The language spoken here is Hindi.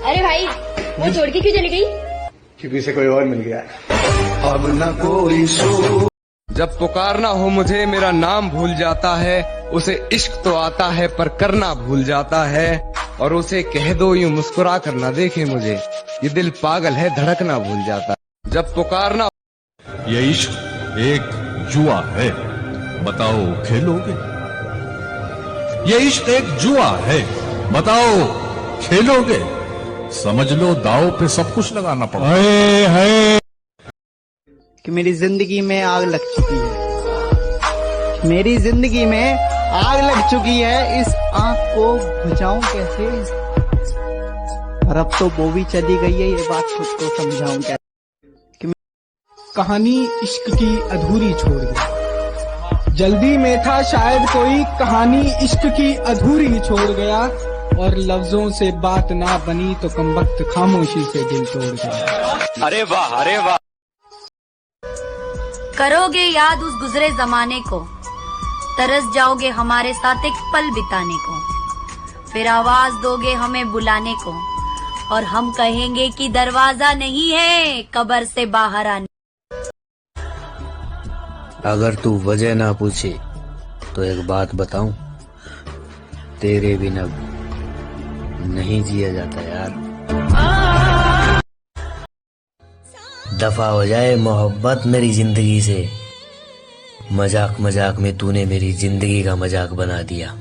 अरे भाई, वो छोड़ के क्यों चली गई? क्योंकि इसे कोई और मिल गया। अब न कोई सो। जब पुकारना हो मुझे मेरा नाम भूल जाता है, उसे इश्क तो आता है पर करना भूल जाता है, और उसे कह दो यूं मुस्कुरा कर ना देखे मुझे, ये दिल पागल है धड़कना भूल जाता है। जब पुकारना ये इश्क एक जुआ है, बताओ खेलोगे? ये इश्क एक जुआ है, बताओ खेलोगे? समझ लो दाव पे सब कुछ लगाना पड़ा है। कि मेरी जिंदगी में आग लग चुकी है, मेरी जिंदगी में आग लग चुकी है, इस आग को बुझाऊं कैसे? और अब तो वो भी चली गई है, ये बात खुद को समझाऊं कैसे? कहानी इश्क की अधूरी छोड़ गया, जल्दी में था शायद कोई, कहानी इश्क की अधूरी छोड़ गया, और लफ्जों से बात ना बनी तो कमबख्त खामोशी से दिल तोड़ गया। अरे वाह, अरे वाह। करोगे याद उस गुजरे जमाने को, तरस जाओगे हमारे साथ एक पल बिताने को, फिर आवाज दोगे हमें बुलाने को, और हम कहेंगे कि दरवाजा नहीं है कब्र से बाहर आने। अगर तू वजह ना पूछे तो एक बात बताऊं, तेरे बिना नहीं जिया जाता यार। दफा हो जाए मोहब्बत मेरी जिंदगी से, मजाक मजाक में तूने मेरी जिंदगी का मजाक बना दिया।